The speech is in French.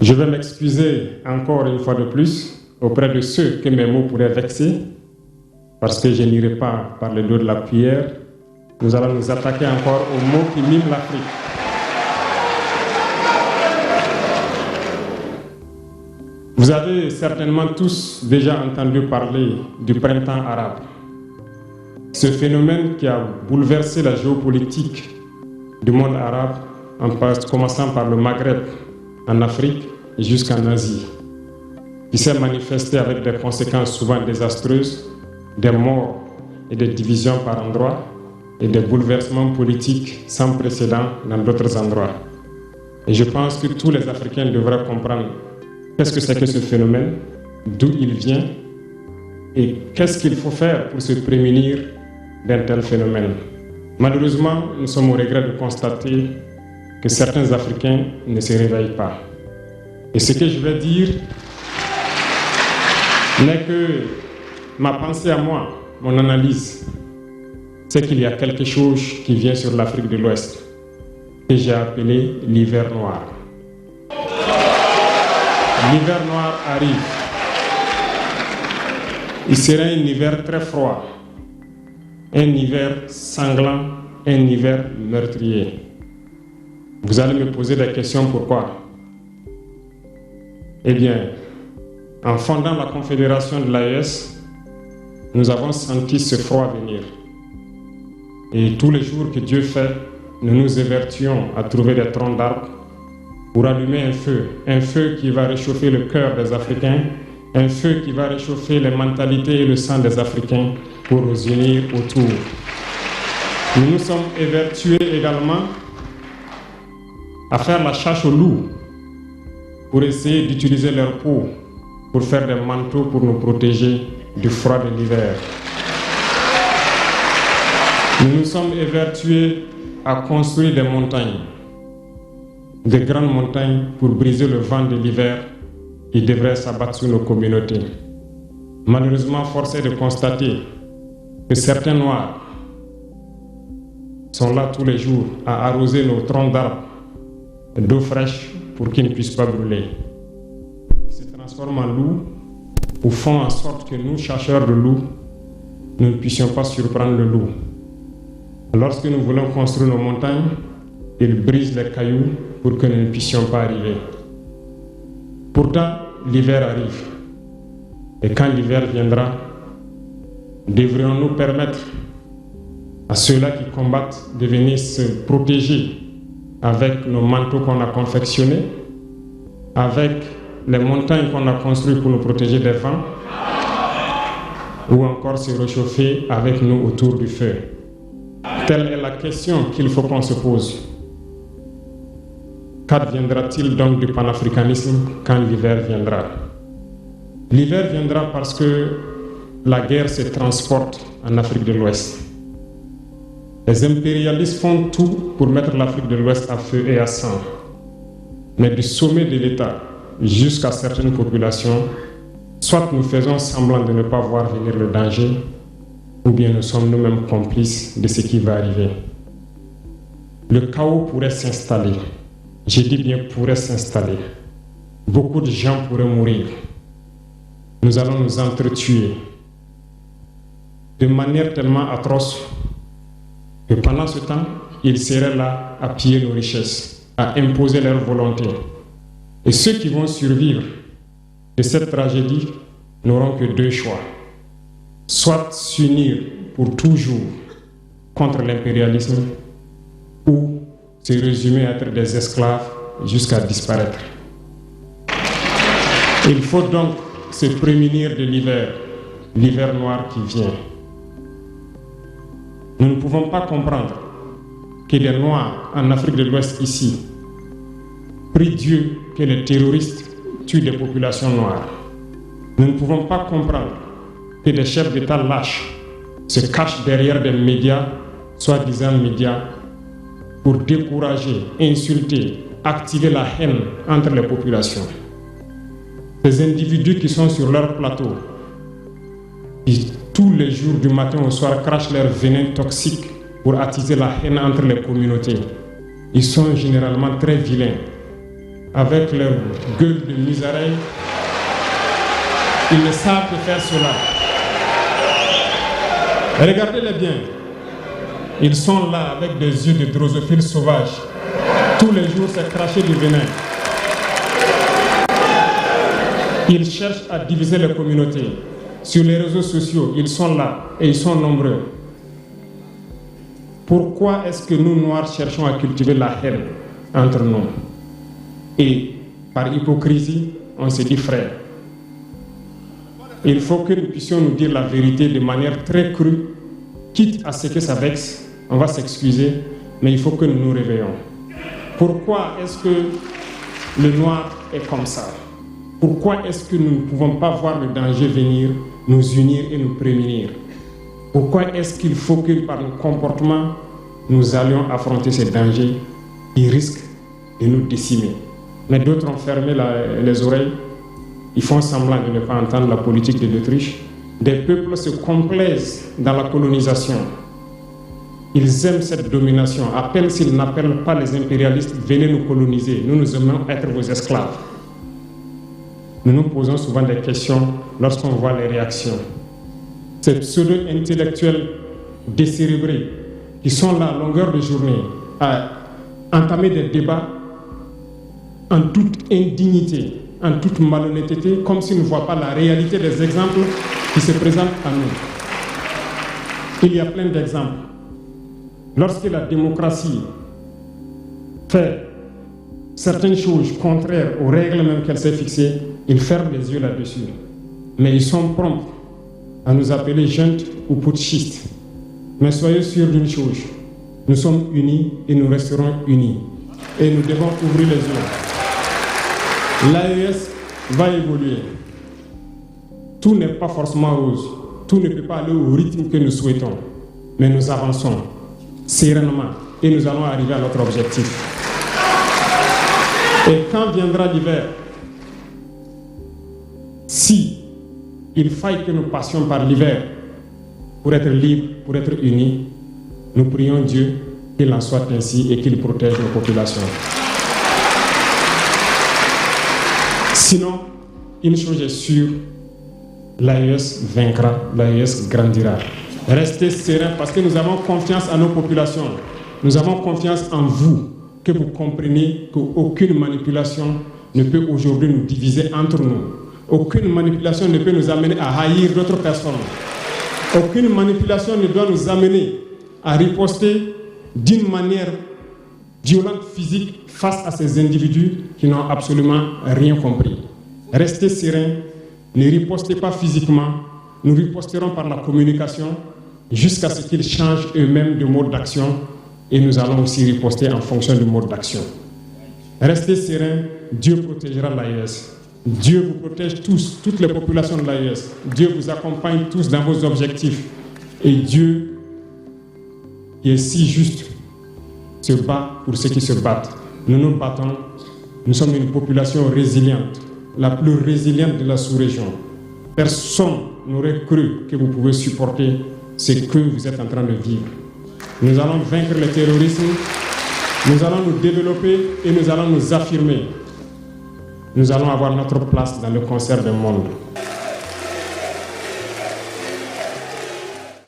Je vais m'excuser encore une fois de plus auprès de ceux que mes mots pourraient vexer, parce que je n'irai pas par le dos de la cuillère. Nous allons nous attaquer encore aux mots qui miment l'Afrique. Vous avez certainement tous déjà entendu parler du printemps arabe. Ce phénomène qui a bouleversé la géopolitique du monde arabe, en commençant par le Maghreb, en Afrique et jusqu'en Asie, qui s'est manifesté avec des conséquences souvent désastreuses, des morts et des divisions par endroits, et des bouleversements politiques sans précédent dans d'autres endroits. Et je pense que tous les Africains devraient comprendre qu'est-ce que c'est que ce phénomène, d'où il vient, et qu'est-ce qu'il faut faire pour se prémunir d'un tel phénomène. Malheureusement, nous sommes au regret de constater que certains Africains ne se réveillent pas. Et ce que je vais dire n'est que ma pensée à moi, mon analyse, c'est qu'il y a quelque chose qui vient sur l'Afrique de l'Ouest, que j'ai appelé l'hiver noir. L'hiver noir arrive. Il sera un hiver très froid, un hiver sanglant, un hiver meurtrier. Vous allez me poser des questions, pourquoi? Eh bien, en fondant la Confédération de l'AES, nous avons senti ce froid venir. Et tous les jours que Dieu fait, nous nous évertuons à trouver des troncs d'arbres pour allumer un feu qui va réchauffer le cœur des Africains, un feu qui va réchauffer les mentalités et le sang des Africains pour nous unir autour. Nous nous sommes évertués également à faire la chasse aux loups pour essayer d'utiliser leur peau pour faire des manteaux pour nous protéger du froid de l'hiver. Nous nous sommes évertués à construire des montagnes, de grandes montagnes pour briser le vent de l'hiver qui devrait s'abattre sur nos communautés. Malheureusement, force est de constater que certains Noirs sont là tous les jours à arroser nos troncs d'arbres d'eau fraîche pour qu'ils ne puissent pas brûler. Ils se transforment en loups ou font en sorte que nous, chasseurs de loups, nous ne puissions pas surprendre le loup. Lorsque nous voulons construire nos montagnes, ils brisent les cailloux pour que nous ne puissions pas arriver. Pourtant, l'hiver arrive. Et quand l'hiver viendra, devrions-nous permettre à ceux-là qui combattent de venir se protéger avec nos manteaux qu'on a confectionnés, avec les montagnes qu'on a construites pour nous protéger des vents, ou encore se réchauffer avec nous autour du feu. Telle est la question qu'il faut qu'on se pose. Qu'adviendra-t-il donc du panafricanisme quand l'hiver viendra? L'hiver viendra parce que la guerre se transporte en Afrique de l'Ouest. Les impérialistes font tout pour mettre l'Afrique de l'Ouest à feu et à sang. Mais du sommet de l'État jusqu'à certaines populations, soit nous faisons semblant de ne pas voir venir le danger, ou bien nous sommes nous-mêmes complices de ce qui va arriver. Le chaos pourrait s'installer. Je dis bien pourrait s'installer. Beaucoup de gens pourraient mourir. Nous allons nous entretuer de manière tellement atroce que pendant ce temps, ils seraient là à piller nos richesses, à imposer leur volonté. Et ceux qui vont survivre de cette tragédie n'auront que deux choix. Soit s'unir pour toujours contre l'impérialisme ou se résumer à être des esclaves jusqu'à disparaître. Il faut donc se prémunir de l'hiver noir qui vient. Nous ne pouvons pas comprendre que des Noirs en Afrique de l'Ouest ici prient Dieu que les terroristes tuent des populations noires. Nous ne pouvons pas comprendre que des chefs d'État lâches se cachent derrière des médias, soi-disant médias, pour décourager, insulter, activer la haine entre les populations. Ces individus qui sont sur leur plateau, qui tous les jours du matin au soir crachent leur venin toxique pour attiser la haine entre les communautés, ils sont généralement très vilains. avec leur gueule de musaraigne, ils ne savent que faire cela. Regardez-les bien. Ils sont là avec des yeux de drosophiles sauvages. Tous les jours, c'est cracher du venin. Ils cherchent à diviser les communautés. Sur les réseaux sociaux, ils sont là et ils sont nombreux. Pourquoi est-ce que nous, Noirs, cherchons à cultiver la haine entre nous? Et par hypocrisie, on se dit frère. Il faut que nous puissions nous dire la vérité de manière très crue, quitte à ce que ça vexe, on va s'excuser, mais il faut que nous nous réveillons. Pourquoi est-ce que le noir est comme ça? Pourquoi est-ce que nous ne pouvons pas voir le danger venir, nous unir et nous prémunir? Pourquoi est-ce qu'il faut que par nos comportements, nous allions affronter ces dangers qui risquent de nous décimer? Mais d'autres ont fermé les oreilles. Ils font semblant de ne pas entendre la politique de l'Autriche. Des peuples se complaisent dans la colonisation. Ils aiment cette domination. À peine s'ils n'appellent pas les impérialistes, venez nous coloniser. Nous aimons être vos esclaves. Nous nous posons souvent des questions lorsqu'on voit les réactions. Ces pseudo-intellectuels décérébrés qui sont là à longueur de journée à entamer des débats en toute indignité, en toute malhonnêteté, comme s'ils ne voient pas la réalité des exemples qui se présentent à nous. Il y a plein d'exemples. Lorsque la démocratie fait certaines choses contraires aux règles même qu'elle s'est fixées, ils ferment les yeux là-dessus. Mais ils sont prompts à nous appeler juntes ou putschistes. Mais soyez sûrs d'une chose, nous sommes unis et nous resterons unis. Et nous devons ouvrir les yeux. L'AES va évoluer. Tout n'est pas forcément rose. Tout ne peut pas aller au rythme que nous souhaitons. Mais nous avançons sereinement et nous allons arriver à notre objectif. Et quand viendra l'hiver, si il faille que nous passions par l'hiver pour être libres, pour être unis, nous prions Dieu qu'il en soit ainsi et qu'il protège nos populations. Sinon, une chose est sûre, l'AES vaincra, l'AES grandira. Restez sereins parce que nous avons confiance en nos populations. Nous avons confiance en vous, que vous compreniez qu'aucune manipulation ne peut aujourd'hui nous diviser entre nous. Aucune manipulation ne peut nous amener à haïr d'autres personnes. Aucune manipulation ne doit nous amener à riposter d'une manière violente, physique, face à ces individus qui n'ont absolument rien compris. Restez sereins, ne ripostez pas physiquement, nous riposterons par la communication jusqu'à ce qu'ils changent eux-mêmes de mode d'action et nous allons aussi riposter en fonction du mode d'action. Restez sereins, Dieu protégera l'AES. Dieu vous protège tous, toutes les populations de l'AES. Dieu vous accompagne tous dans vos objectifs. Et Dieu, qui est si juste, se bat pour ceux qui se battent. Nous nous battons. Nous sommes une population résiliente, la plus résiliente de la sous-région. Personne n'aurait cru que vous pouvez supporter ce que vous êtes en train de vivre. Nous allons vaincre le terrorisme, nous allons nous développer et nous allons nous affirmer. Nous allons avoir notre place dans le concert du monde.